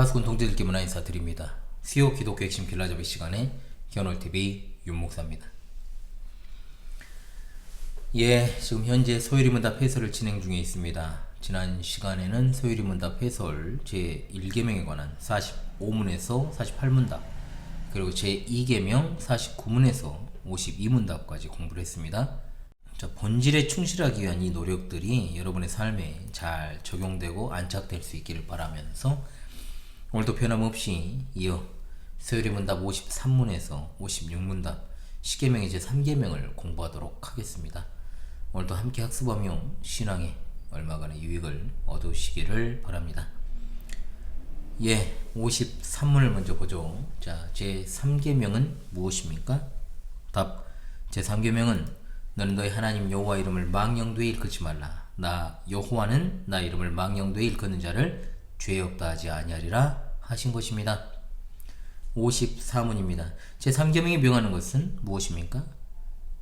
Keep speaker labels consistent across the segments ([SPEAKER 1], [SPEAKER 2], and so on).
[SPEAKER 1] 파수꾼 동지들께 문화 인사드립니다. 수요 기독교 핵심 길라잡이 시간에 견월TV 윤목사입니다. 지금 현재 소요리문답 해설을 진행 중에 있습니다. 지난 시간에는 소요리문답 해설 제1계명에 관한 45문에서 48문답, 그리고 제2계명 49문에서 52문답까지 공부를 했습니다. 본질에 충실하기 위한 이 노력들이 여러분의 삶에 잘 적용되고 안착될 수 있기를 바라면서 오늘도 변함없이 이어 소요리문답 53문에서 56문답 10계명의 제3계명을 공부하도록 하겠습니다. 오늘도 함께 학습하며 신앙에 얼마간의 유익을 얻으시기를 바랍니다. 53문을 먼저 보죠. 제3계명은 무엇입니까? 답. 제3계명은 너는 너희 하나님 여호와 이름을 망령되이 일컫지 말라. 나 여호와는 나 이름을 망령되이 일컫는 자를 죄 없다 하지 아니하리라 하신 것입니다. 54문입니다. 제3계명이 명하는 것은 무엇입니까?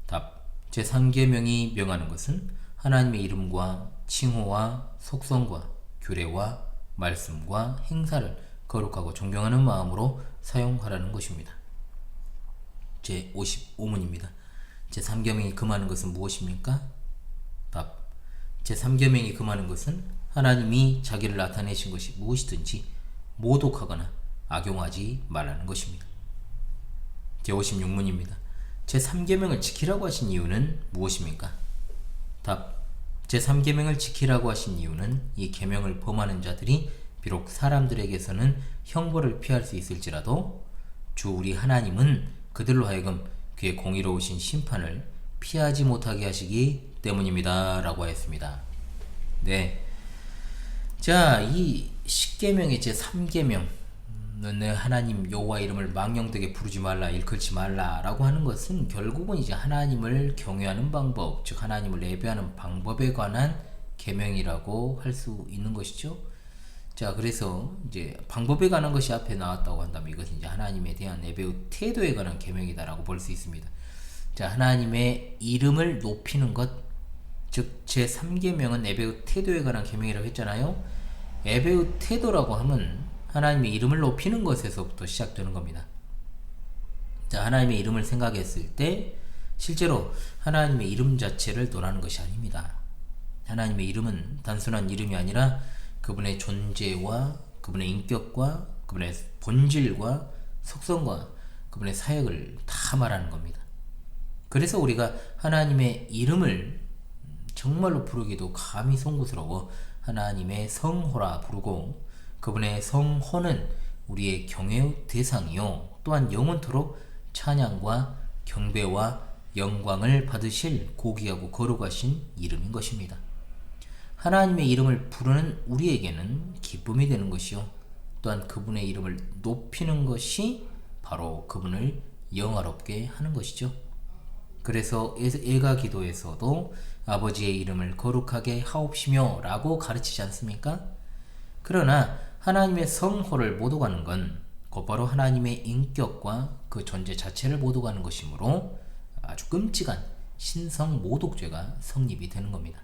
[SPEAKER 1] 답. 제3계명이 명하는 것은 하나님의 이름과 칭호와 속성과 규례와 말씀과 행사를 거룩하고 존경하는 마음으로 사용하라는 것입니다. 제55문입니다. 제3계명이 금하는 것은 무엇입니까? 답. 제3계명이 금하는 것은 하나님이 자기를 나타내신 것이 무엇이든지 모독하거나 악용하지 말라는 것입니다. 제56문입니다. 제3계명을 지키라고 하신 이유는 무엇입니까? 답. 제3계명을 지키라고 하신 이유는 이 계명을 범하는 자들이 비록 사람들에게서는 형벌을 피할 수 있을지라도 주 우리 하나님은 그들로 하여금 그의 공의로우신 심판을 피하지 못하게 하시기 때문입니다 라고 하였습니다. 이 10계명의 제3계명 너 하나님 여호와 이름을 망령되게 부르지 말라, 일컬지 말라 라고 하는 것은 결국은 이제 하나님을 경외하는 방법, 즉 하나님을 예배하는 방법에 관한 계명이라고 할 수 있는 것이죠. 그래서 이제 방법에 관한 것이 앞에 나왔다고 한다면 이것은 이제 하나님에 대한 예배의 태도에 관한 계명이다라고 볼 수 있습니다. 하나님의 이름을 높이는 것, 즉 제3계명은 예배의 태도에 관한 계명이라고 했잖아요. 예배의 태도라고 하면 하나님의 이름을 높이는 것에서부터 시작되는 겁니다. 하나님의 이름을 생각했을 때 실제로 하나님의 이름 자체를 논하는 것이 아닙니다. 하나님의 이름은 단순한 이름이 아니라 그분의 존재와 그분의 인격과 그분의 본질과 속성과 그분의 사역을 다 말하는 겁니다. 그래서 우리가 하나님의 이름을 정말로 부르기도 감히 송구스러워 하나님의 성호라 부르고, 그분의 성호는 우리의 경외의 대상이요 또한 영원토록 찬양과 경배와 영광을 받으실 고귀하고 거룩하신 이름인 것입니다. 하나님의 이름을 부르는 우리에게는 기쁨이 되는 것이요 또한 그분의 이름을 높이는 것이 바로 그분을 영화롭게 하는 것이죠. 그래서 애가 기도에서도 아버지의 이름을 거룩하게 하옵시며 라고 가르치지 않습니까? 그러나 하나님의 성호를 모독하는 건 곧바로 하나님의 인격과 그 존재 자체를 모독하는 것이므로 아주 끔찍한 신성 모독죄가 성립이 되는 겁니다.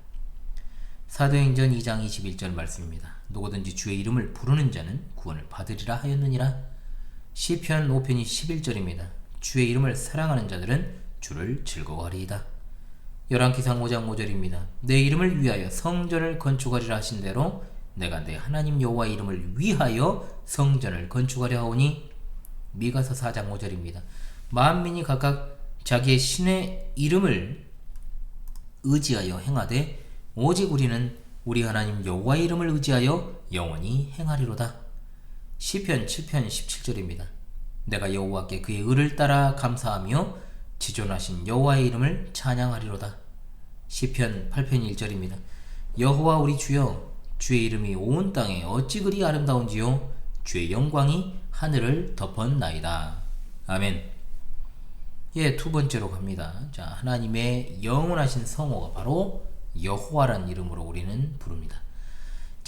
[SPEAKER 1] 사도행전 2장 21절 말씀입니다. 누구든지 주의 이름을 부르는 자는 구원을 받으리라 하였느니라. 시편 5편이 11절입니다. 주의 이름을 사랑하는 자들은 주를 즐거워하리이다. 열왕기상 5장 5절입니다. 내 이름을 위하여 성전을 건축하리라 하신 대로 내가 내 하나님 여호와 이름을 위하여 성전을 건축하려 하오니. 미가서 4장 5절입니다. 만민이 각각 자기의 신의 이름을 의지하여 행하되 오직 우리는 우리 하나님 여호와의 이름을 의지하여 영원히 행하리로다. 시편 7편 17절입니다. 내가 여호와께 그의 의를 따라 감사하며 지존하신 여호와의 이름을 찬양하리로다. 시편 8편 1절입니다. 여호와 우리 주여, 주의 이름이 온 땅에 어찌 그리 아름다운지요, 주의 영광이 하늘을 덮었나이다. 아멘. 두 번째로 갑니다. 하나님의 영원하신 성호가 바로 여호와라는 이름으로 우리는 부릅니다.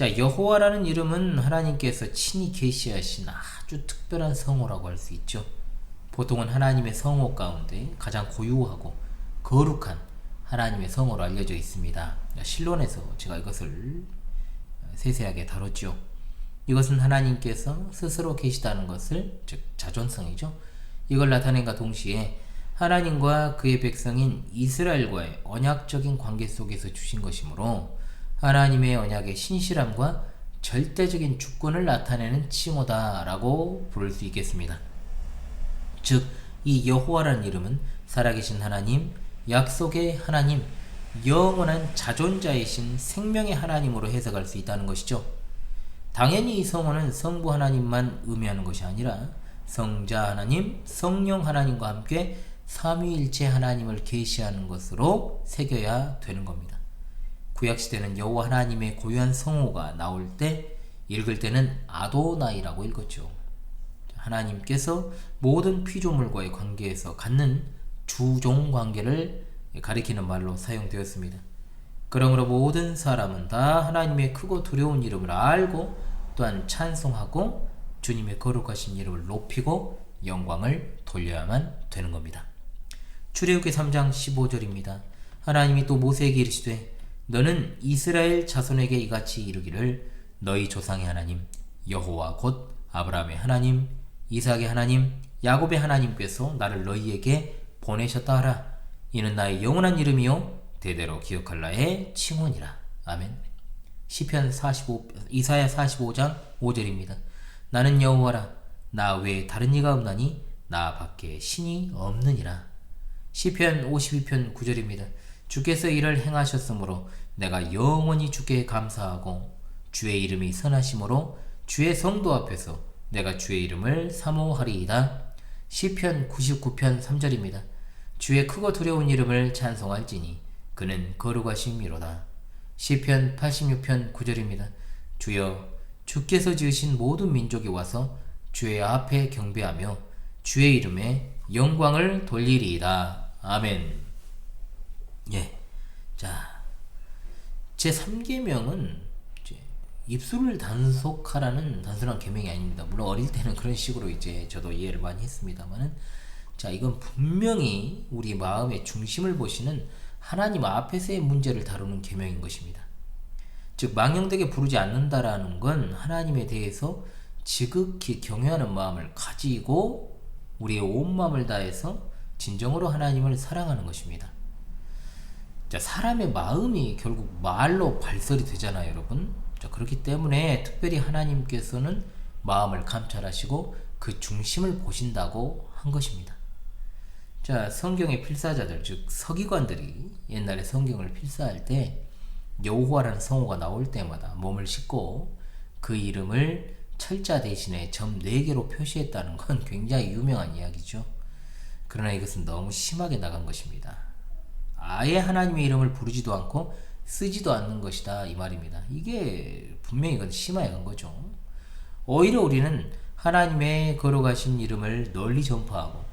[SPEAKER 1] 여호와라는 이름은 하나님께서 친히 계시하신 아주 특별한 성호라고 할 수 있죠. 보통은 하나님의 성호 가운데 가장 고유하고 거룩한 하나님의 성호로 알려져 있습니다. 신론에서 제가 이것을 세세하게 다뤘죠. 이것은 하나님께서 스스로 계시다는 것을, 즉 자존성이죠. 이걸 나타낸과 동시에 하나님과 그의 백성인 이스라엘과의 언약적인 관계 속에서 주신 것이므로 하나님의 언약의 신실함과 절대적인 주권을 나타내는 칭호다라고 부를 수 있겠습니다. 즉, 이 여호와라는 이름은 살아계신 하나님, 약속의 하나님, 영원한 자존자이신 생명의 하나님으로 해석할 수 있다는 것이죠. 당연히 이 성호는 성부 하나님만 의미하는 것이 아니라 성자 하나님, 성령 하나님과 함께 삼위일체 하나님을 계시하는 것으로 새겨야 되는 겁니다. 구약시대는 여호와 하나님의 고유한 성호가 나올 때 읽을 때는 아도나이라고 읽었죠. 하나님께서 모든 피조물과의 관계에서 갖는 주종 관계를 가리키는 말로 사용되었습니다. 그러므로 모든 사람은 다 하나님의 크고 두려운 이름을 알고 또한 찬송하고 주님의 거룩하신 이름을 높이고 영광을 돌려야만 되는 겁니다. 출애굽기 3장 15절입니다. 하나님이 또 모세에게 이르시되 너는 이스라엘 자손에게 이같이 이르기를 너희 조상의 하나님 여호와 곧 아브라함의 하나님 이삭의 하나님 야곱의 하나님께서 나를 너희에게 보내셨다 하라. 이는 나의 영원한 이름이요 대대로 기억할 나의 칭호니라. 아멘. 이사야 45장 5절입니다. 나는 여호와라 나 외에 다른 이가 없나니 나 밖에 신이 없느니라. 시편 52편 9절입니다. 주께서 이를 행하셨으므로 내가 영원히 주께 감사하고 주의 이름이 선하심으로 주의 성도 앞에서 내가 주의 이름을 사모하리이다. 시편 99편 3절입니다. 주의 크고 두려운 이름을 찬송할지니 그는 거룩하심이로다. 시편 86편 9절입니다. 주여 주께서 지으신 모든 민족이 와서 주의 앞에 경배하며 주의 이름에 영광을 돌리리이다. 아멘. 예. 자, 제3계명은 입술을 단속하라는 단순한 계명이 아닙니다. 물론 어릴 때는 그런 식으로 저도 이해를 많이 했습니다만은, 자, 이건 분명히 우리 마음의 중심을 보시는 하나님 앞에서의 문제를 다루는 계명인 것입니다. 즉, 망령되게 부르지 않는다라는 건 하나님에 대해서 지극히 경외하는 마음을 가지고 우리의 온 마음을 다해서 진정으로 하나님을 사랑하는 것입니다. 자, 사람의 마음이 결국 말로 발설이 되잖아요, 여러분. 자, 그렇기 때문에 특별히 하나님께서는 마음을 감찰하시고 그 중심을 보신다고 한 것입니다. 자, 성경의 필사자들, 즉 서기관들이 옛날에 성경을 필사할 때 여호와라는 성호가 나올 때마다 몸을 씻고 그 이름을 철자 대신에 점 4개로 표시했다는 건 굉장히 유명한 이야기죠. 그러나 이것은 너무 심하게 나간 것입니다. 아예 하나님의 이름을 부르지도 않고 쓰지도 않는 것이다, 이 말입니다. 이게 분명히 이건 심하게 간 거죠. 오히려 우리는 하나님의 거룩하신 이름을 널리 전파하고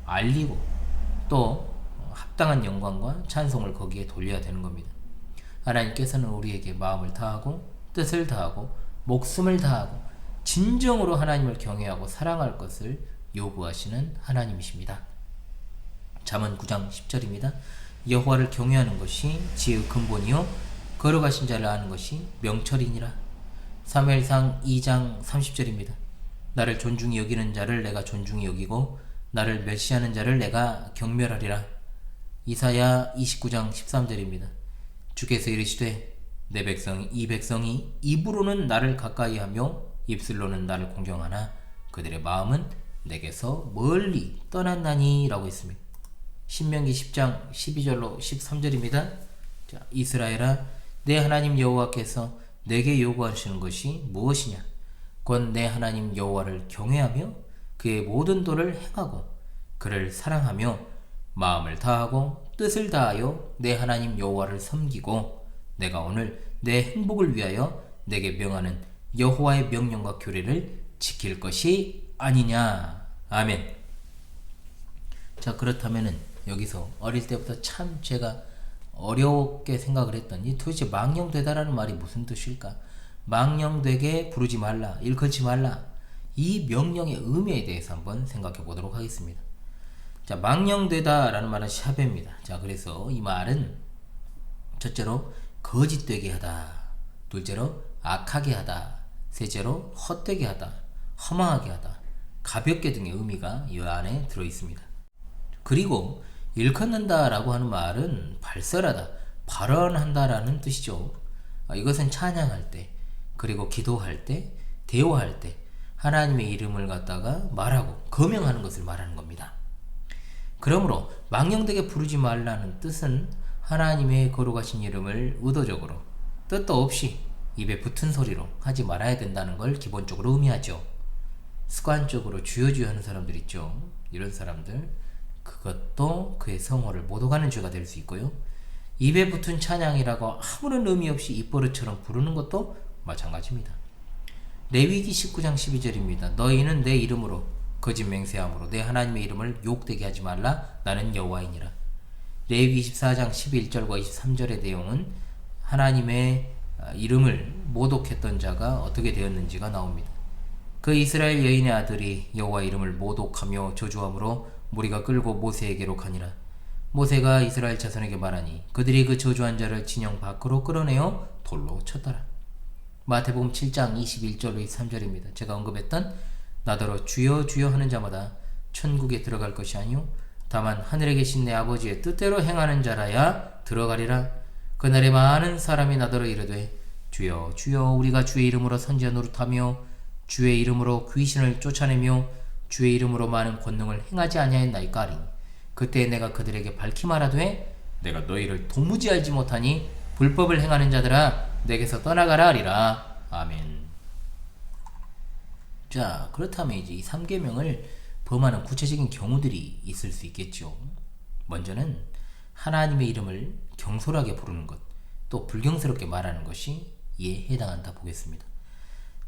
[SPEAKER 1] 알리고 또 합당한 영광과 찬송을 거기에 돌려야 되는 겁니다. 하나님께서는 우리에게 마음을 다하고 뜻을 다하고 목숨을 다하고 진정으로 하나님을 경외하고 사랑할 것을 요구하시는 하나님이십니다. 잠언 9장 10절입니다. 여호와를 경외하는 것이 지혜의 근본이요 거룩하신 자를 아는 것이 명철이니라. 사무엘상 2장 30절입니다. 나를 존중히 여기는 자를 내가 존중히 여기고 나를 멸시하는 자를 내가 경멸하리라. 이사야 29장 13절입니다. 주께서 이르시되 내 백성 이 백성이 입으로는 나를 가까이하며 입술로는 나를 공경하나 그들의 마음은 내게서 멀리 떠났나니 라고 했습니다. 신명기 10장 12절로 13절입니다. 자, 이스라엘아 내 하나님 여호와께서 내게 요구하시는 것이 무엇이냐? 곧 내 하나님 여호와를 경외하며 그의 모든 도를 행하고 그를 사랑하며 마음을 다하고 뜻을 다하여 내 하나님 여호와를 섬기고 내가 오늘 내 행복을 위하여 내게 명하는 여호와의 명령과 규례를 지킬 것이 아니냐. 아멘. 자, 그렇다면은 여기서 어릴 때부터 참 제가 어렵게 생각을 했더니 도대체 망령되다라는 말이 무슨 뜻일까? 망령되게 부르지 말라, 일컬지 말라. 이 명령의 의미에 대해서 한번 생각해 보도록 하겠습니다. 자, 망령되다라는 말은 샤베입니다. 자, 그래서 이 말은 첫째로 거짓되게 하다, 둘째로 악하게 하다, 셋째로 헛되게 하다, 허망하게 하다, 가볍게 등의 의미가 이 안에 들어있습니다. 그리고 일컫는다 라고 하는 말은 발설하다, 발언한다라는 뜻이죠. 이것은 찬양할 때, 그리고 기도할 때, 대화할 때 하나님의 이름을 갖다가 말하고 거명하는 것을 말하는 겁니다. 그러므로 망령되게 부르지 말라는 뜻은 하나님의 거룩하신 이름을 의도적으로 뜻도 없이 입에 붙은 소리로 하지 말아야 된다는 걸 기본적으로 의미하죠. 습관적으로 주여 주여 하는 사람들 있죠. 이런 사람들, 그것도 그의 성호를 못 오가는 죄가 될 수 있고요. 입에 붙은 찬양이라고 아무런 의미 없이 입버릇처럼 부르는 것도 마찬가지입니다. 레위기 19장 12절입니다. 너희는 내 이름으로 거짓 맹세함으로 내 하나님의 이름을 욕되게 하지 말라. 나는 여호와이니라. 레위기 24장 11절과 23절의 내용은 하나님의 이름을 모독했던 자가 어떻게 되었는지가 나옵니다. 그 이스라엘 여인의 아들이 여호와 이름을 모독하며 저주함으로 무리가 끌고 모세에게로 가니라. 모세가 이스라엘 자손에게 말하니 그들이 그 저주한 자를 진영 밖으로 끌어내어 돌로 쳤더라. 마태복음 7장 21절로 23절입니다. 제가 언급했던 나더러 주여 주여 하는 자마다 천국에 들어갈 것이 아니요 다만 하늘에 계신 내 아버지의 뜻대로 행하는 자라야 들어가리라. 그날에 많은 사람이 나더러 이르되 주여 주여 우리가 주의 이름으로 선지자 노릇하며 주의 이름으로 귀신을 쫓아내며 주의 이름으로 많은 권능을 행하지 아니하였나이까 하리니 그때 내가 그들에게 밝히 말하되 내가 너희를 도무지 알지 못하니 불법을 행하는 자들아 내게서 떠나가라 하리라. 아멘. 자, 그렇다면 이제 이 3계명을 범하는 구체적인 경우들이 있을 수 있겠죠. 먼저는 하나님의 이름을 경솔하게 부르는 것, 또 불경스럽게 말하는 것이 이에 해당한다 보겠습니다.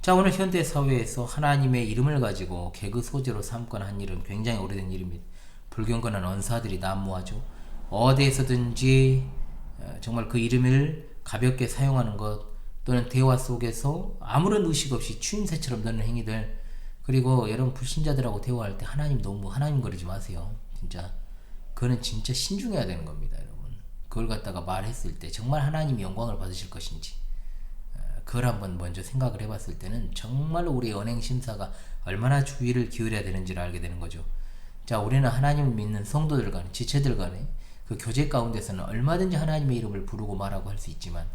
[SPEAKER 1] 자, 오늘 현대 사회에서 하나님의 이름을 가지고 개그 소재로 삼거나 한 일은 굉장히 오래된 일입니다. 불경건한 언사들이 난무하죠. 어디에서든지 정말 그 이름을 가볍게 사용하는 것, 또는 대화 속에서 아무런 의식 없이 추임새처럼 넣는 행위들, 그리고 여러분 불신자들하고 대화할 때 하나님 너무 하나님 거리지 마세요. 진짜 그거는 진짜 신중해야 되는 겁니다. 여러분 그걸 갖다가 말했을 때 정말 하나님이 영광을 받으실 것인지 그걸 한번 먼저 생각을 해봤을 때는 정말로 우리의 언행 심사가 얼마나 주의를 기울여야 되는지를 알게 되는 거죠. 자, 우리는 하나님을 믿는 성도들 간에, 지체들 간에 그 교제 가운데서는 얼마든지 하나님의 이름을 부르고 말하고 할 수 있지만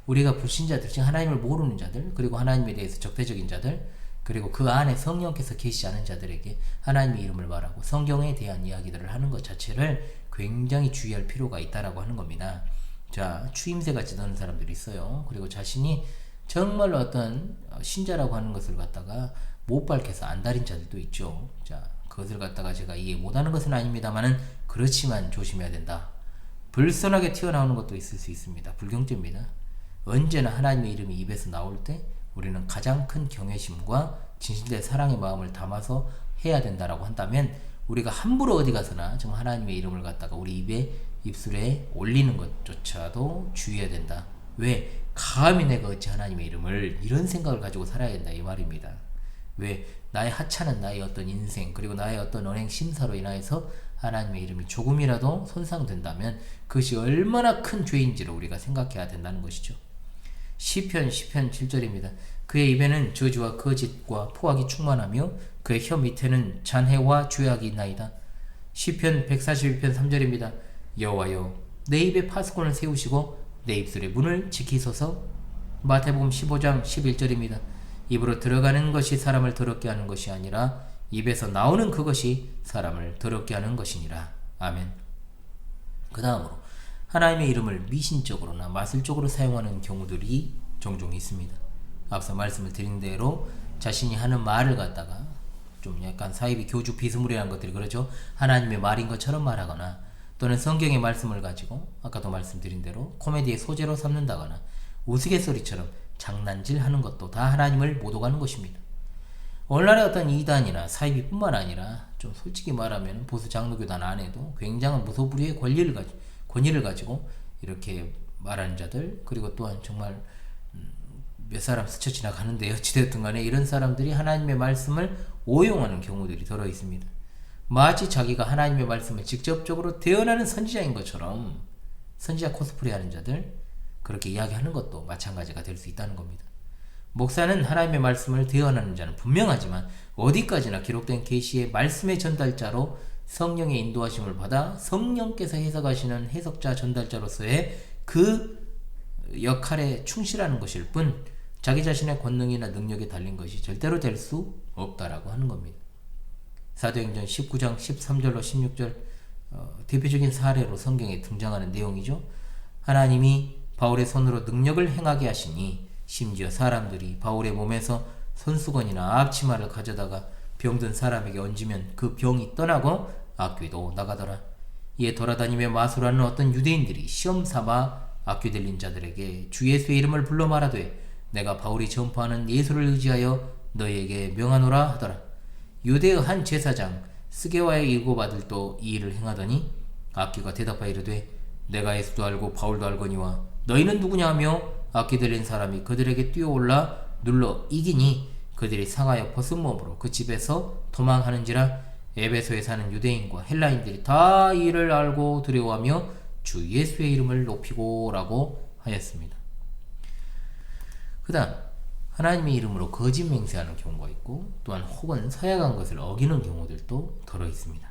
[SPEAKER 1] 우리가 불신자들, 즉 하나님을 모르는 자들, 그리고 하나님에 대해서 적대적인 자들, 그리고 그 안에 성령께서 계시지 않은 자들에게 하나님의 이름을 말하고 성경에 대한 이야기들을 하는 것 자체를 굉장히 주의할 필요가 있다라고 하는 겁니다. 자, 추임새같이 넣는 사람들이 있어요. 그리고 자신이 정말로 어떤 신자라고 하는 것을 갖다가 못 밝혀서 안달인 자들도 있죠. 자, 그것을 갖다가 제가 이해 못하는 것은 아닙니다만은 그렇지만 조심해야 된다. 불선하게 튀어나오는 것도 있을 수 있습니다. 불경죄입니다. 언제나 하나님의 이름이 입에서 나올 때 우리는 가장 큰 경외심과 진실된 사랑의 마음을 담아서 해야 된다라고 한다면 우리가 함부로 어디 가서나 정말 하나님의 이름을 갖다가 우리 입술에 올리는 것조차도 주의해야 된다. 왜? 감히 내가 어찌 하나님의 이름을 이런 생각을 가지고 살아야 된다 이 말입니다. 왜? 나의 하찮은 나의 어떤 인생 그리고 나의 어떤 언행 심사로 인하여서 하나님의 이름이 조금이라도 손상된다면 그것이 얼마나 큰 죄인지를 우리가 생각해야 된다는 것이죠. 시편 7절입니다. 그의 입에는 저주와 거짓과 포악이 충만하며 그의 혀 밑에는 잔해와 죄악이 있나이다. 시편 141편 3절입니다. 여호와여 내 입에 파수꾼을 세우시고 내 입술의 문을 지키소서. 마태복음 15장 11절입니다. 입으로 들어가는 것이 사람을 더럽게 하는 것이 아니라 입에서 나오는 그것이 사람을 더럽게 하는 것이니라. 아멘. 그 다음으로 하나님의 이름을 미신적으로나 마술적으로 사용하는 경우들이 종종 있습니다. 앞서 말씀을 드린 대로 자신이 하는 말을 갖다가 좀 약간 사이비 교주 비스무리한 것들이 그러죠. 하나님의 말인 것처럼 말하거나 또는 성경의 말씀을 가지고 아까도 말씀드린 대로 코미디의 소재로 삼는다거나 우스갯소리처럼 장난질하는 것도 다 하나님을 모독하는 것입니다. 오늘날의 어떤 이단이나 사이비뿐만 아니라 좀 솔직히 말하면 보수 장로교단 안에도 굉장한 무소불위의 권위를 가지고 이렇게 말하는 자들, 그리고 또한 정말 몇 사람 스쳐 지나가는데 어찌되었든 간에 이런 사람들이 하나님의 말씀을 오용하는 경우들이 들어 있습니다. 마치 자기가 하나님의 말씀을 직접적으로 대언하는 선지자인 것처럼 선지자 코스프레 하는 자들, 그렇게 이야기하는 것도 마찬가지가 될 수 있다는 겁니다. 목사는 하나님의 말씀을 대언하는 자는 분명하지만 어디까지나 기록된 계시의 말씀의 전달자로 성령의 인도하심을 받아 성령께서 해석하시는 해석자 전달자로서의 그 역할에 충실하는 것일 뿐 자기 자신의 권능이나 능력에 달린 것이 절대로 될 수 없다라고 하는 겁니다. 사도행전 19장 13절로 16절 대표적인 사례로 성경에 등장하는 내용이죠. 하나님이 바울의 손으로 능력을 행하게 하시니 심지어 사람들이 바울의 몸에서 손수건이나 앞치마를 가져다가 병든 사람에게 얹으면 그 병이 떠나고 악귀도 나가더라. 이에 돌아다니며 마술하는 어떤 유대인들이 시험삼아 악귀 들린 자들에게 주 예수의 이름을 불러 말하되 내가 바울이 전파하는 예수를 의지하여 너희에게 명하노라 하더라. 유대의 한 제사장 스게와의 일곱 아들도 이 일을 행하더니 악귀가 대답하여 이르되 내가 예수도 알고 바울도 알거니와 너희는 누구냐 하며 악귀 들린 사람이 그들에게 뛰어올라 눌러 이기니 그들이 상하여 벗은 몸으로 그 집에서 도망하는지라. 에베소에 사는 유대인과 헬라인들이 다 이 일을 알고 두려워하며 주 예수의 이름을 높이고 라고 하였습니다. 그 다음 하나님의 이름으로 거짓 맹세하는 경우가 있고 또한 혹은 서약한 것을 어기는 경우들도 들어 있습니다.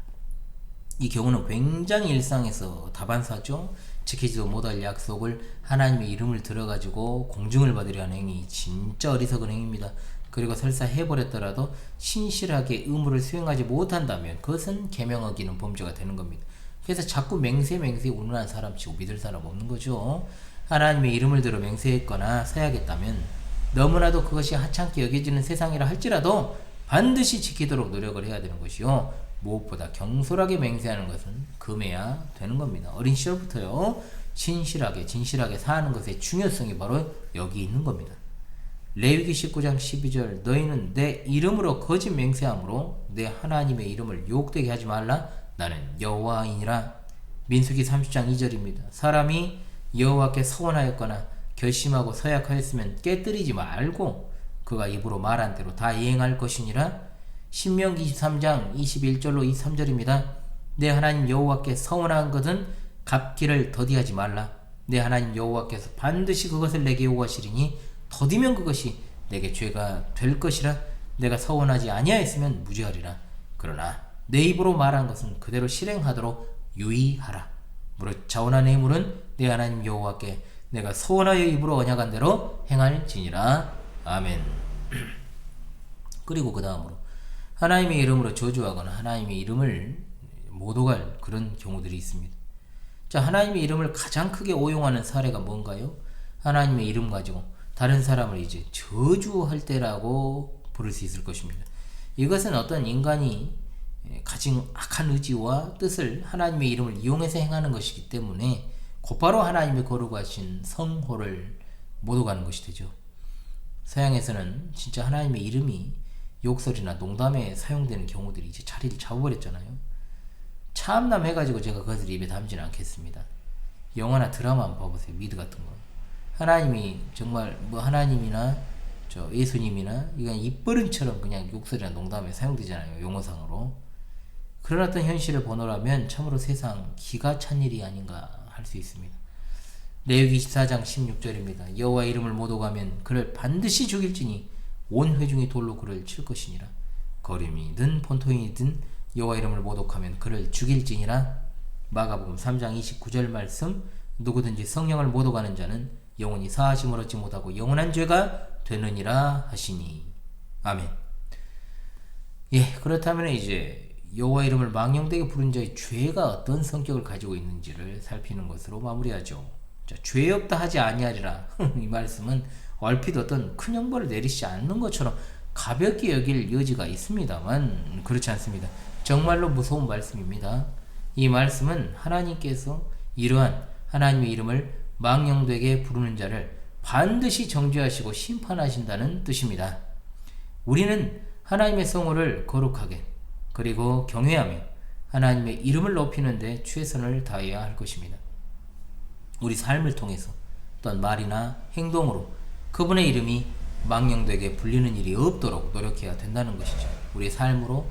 [SPEAKER 1] 이 경우는 굉장히 일상에서 다반사죠. 지키지도 못할 약속을 하나님의 이름을 들어가지고 공증을 받으려 하는 행위, 진짜 어리석은 행위입니다. 그리고 설사 해버렸더라도 신실하게 의무를 수행하지 못한다면 그것은 계명 어기는 범죄가 되는 겁니다. 그래서 자꾸 맹세 운운한 사람 치고 믿을 사람 없는 거죠. 하나님의 이름을 들어 맹세했거나 서약했다면 너무나도 그것이 하찮게 여겨지는 세상이라 할지라도 반드시 지키도록 노력을 해야 되는 것이요, 무엇보다 경솔하게 맹세하는 것은 금해야 되는 겁니다. 어린 시절부터요 진실하게 사는 것의 중요성이 바로 여기 있는 겁니다. 레위기 19장 12절 너희는 내 이름으로 거짓 맹세함으로 내 하나님의 이름을 욕되게 하지 말라. 나는 여호와이니라. 민수기 30장 2절입니다. 사람이 여호와께 서원하였거나 결심하고 서약하였으면 깨뜨리지 말고 그가 입으로 말한 대로 다 이행할 것이니라. 신명기 23장 21절로 23절입니다. 내 하나님 여호와께 서원한 것은 갚기를 더디하지 말라. 내 하나님 여호와께서 반드시 그것을 내게 요구하시리니 더디면 그것이 내게 죄가 될 것이라. 내가 서원하지 아니하였으면 무죄하리라. 그러나 내 입으로 말한 것은 그대로 실행하도록 유의하라. 무릇 자원한 예물은 내 하나님 여호와께 내가 서원하여 입으로 언약한 대로 행할지니라. 아멘. 그리고 그 다음으로 하나님의 이름으로 저주하거나 하나님의 이름을 못 오갈 그런 경우들이 있습니다. 자, 하나님의 이름을 가장 크게 오용하는 사례가 뭔가요? 하나님의 이름 가지고 다른 사람을 이제 저주할 때라고 부를 수 있을 것입니다. 이것은 어떤 인간이 가진 악한 의지와 뜻을 하나님의 이름을 이용해서 행하는 것이기 때문에 곧바로 하나님이 거룩하신 성호를 못 오가는 것이 되죠. 서양에서는 진짜 하나님의 이름이 욕설이나 농담에 사용되는 경우들이 이제 자리를 잡아버렸잖아요. 참남 해가지고 제가 그것을 입에 담지는 않겠습니다. 영화나 드라마 한번 봐보세요. 미드 같은 거. 하나님이 정말 뭐 하나님이나 저 예수님이나 이건 입버릇처럼 그냥 욕설이나 농담에 사용되잖아요. 용어상으로. 그런 어떤 현실을 보노라면 참으로 세상 기가 찬 일이 아닌가 할 수 있습니다. 레위기 24장 16절입니다. 여호와 이름을 못 오가면 그를 반드시 죽일지니 온 회중이 돌로 그를 칠 것이니라. 거림이든 본토인이든 여호와 이름을 못 오가면 그를 죽일지니라. 마가복음 3장 29절 말씀 누구든지 성령을 못 오가는 자는 영원히 사하심을 얻지 못하고 영원한 죄가 되느니라 하시니. 아멘. 예, 그렇다면 이제 여호와 이름을 망령되게 부른 자의 죄가 어떤 성격을 가지고 있는지를 살피는 것으로 마무리하죠. 자, 죄 없다 하지 아니하리라. 이 말씀은 얼핏 어떤 큰 형벌을 내리시지 않는 것처럼 가볍게 여길 여지가 있습니다만 그렇지 않습니다. 정말로 무서운 말씀입니다. 이 말씀은 하나님께서 이러한 하나님의 이름을 망령되게 부르는 자를 반드시 정죄하시고 심판하신다는 뜻입니다. 우리는 하나님의 성호를 거룩하게 그리고 경외하며 하나님의 이름을 높이는 데 최선을 다해야 할 것입니다. 우리 삶을 통해서 또한 말이나 행동으로 그분의 이름이 망령되게 불리는 일이 없도록 노력해야 된다는 것이죠. 우리의 삶으로,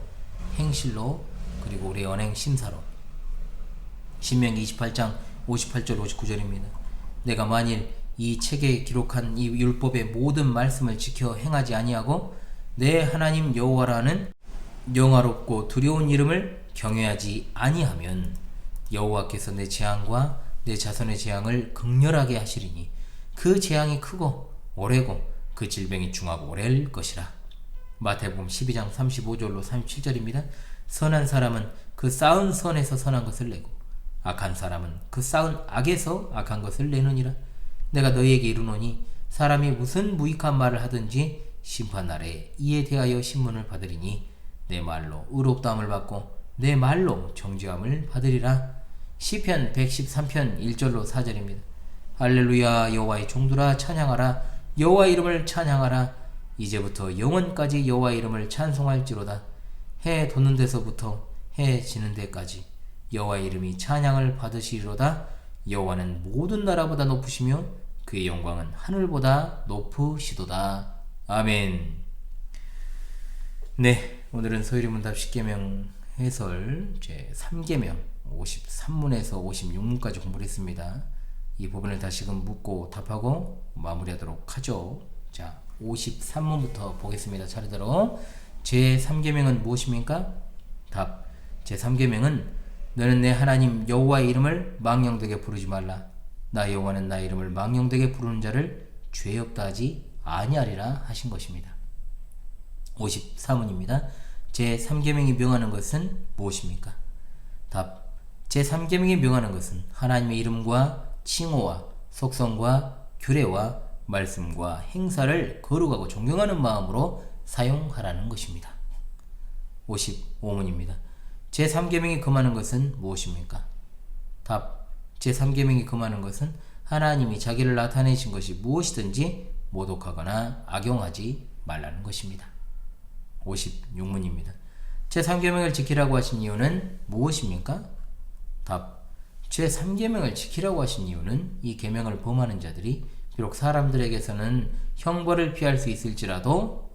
[SPEAKER 1] 행실로, 그리고 우리의 언행 심사로. 신명기 28장 58절 59절입니다. 내가 만일 이 책에 기록한 이 율법의 모든 말씀을 지켜 행하지 아니하고 내 하나님 여호와라는 영화롭고 두려운 이름을 경외하지 아니하면 여호와께서 내 재앙과 내 자손의 재앙을 극렬하게 하시리니 그 재앙이 크고 오래고 그 질병이 중하고 오래일 것이라. 마태복음 12장 35절로 37절입니다. 선한 사람은 그 쌓은 선에서 선한 것을 내고 악한 사람은 그 쌓은 악에서 악한 것을 내느니라. 내가 너희에게 이르노니 사람이 무슨 무익한 말을 하든지 심판날에 이에 대하여 신문을 받으리니 내 말로 의롭다함을 받고 내 말로 정죄함을 받으리라. 시편 113편 1절로 4절입니다. 할렐루야. 여호와의 종들아 찬양하라. 여호와 이름을 찬양하라. 이제부터 영원까지 여호와 이름을 찬송할지로다. 해 돋는 데서부터 해 지는 데까지 여호와 이름이 찬양을 받으시리로다. 여호와는 모든 나라보다 높으시며 그의 영광은 하늘보다 높으시도다. 아멘. 네, 오늘은 소율이문답 십계명 해설 제 3계명 53문에서 56문까지 공부를 했습니다. 이 부분을 다시금 묻고 답하고 마무리하도록 하죠. 자, 53문부터 보겠습니다. 차례대로. 제 3계명은 무엇입니까? 답. 제 3계명은 너는 내 하나님 여호와의 이름을 망령되게 부르지 말라. 나 여호와는 나의 이름을 망령되게 부르는 자를 죄 없다 하지 아니하리라 하신 것입니다. 54문입니다. 제 3계명이 명하는 것은 무엇입니까? 답. 제 3계명이 명하는 것은 하나님의 이름과 칭호와 속성과 규례와 말씀과 행사를 거룩하고 존경하는 마음으로 사용하라는 것입니다. 55문입니다. 제 3계명이 금하는 것은 무엇입니까? 답. 제 3계명이 금하는 것은 하나님이 자기를 나타내신 것이 무엇이든지 모독하거나 악용하지 말라는 것입니다. 56문입니다. 제 3계명을 지키라고 하신 이유는 무엇입니까? 답. 제 3계명을 지키라고 하신 이유는 이 계명을 범하는 자들이 비록 사람들에게서는 형벌을 피할 수 있을지라도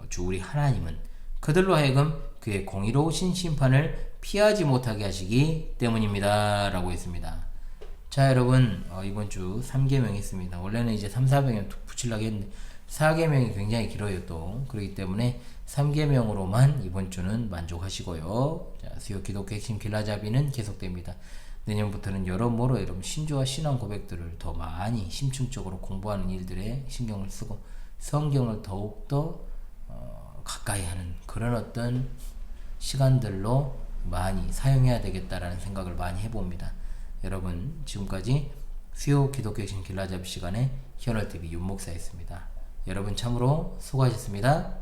[SPEAKER 1] 주 우리 하나님은 그들로 하여금 그의 공의로우신 심판을 피하지 못하게 하시기 때문입니다. 라고 했습니다. 자, 여러분, 이번 주 3계명이 있습니다. 원래는 이제 3, 4계명 붙이려고 했는데 4계명이 굉장히 길어요. 또 그렇기 때문에 3계명으로만 이번 주는 만족하시고요. 자, 수요 기독교 핵심 길라잡이는 계속됩니다. 내년부터는 여러모로 여러분 신조와 신앙 고백들을 더 많이 심층적으로 공부하는 일들에 신경을 쓰고 성경을 더욱더 가까이 하는 그런 어떤 시간들로 많이 사용해야 되겠다라는 생각을 많이 해봅니다. 여러분, 지금까지 수요 기독교 핵심 길라잡이 시간에 현월TV 윤목사였습니다. 여러분 참으로 수고하셨습니다.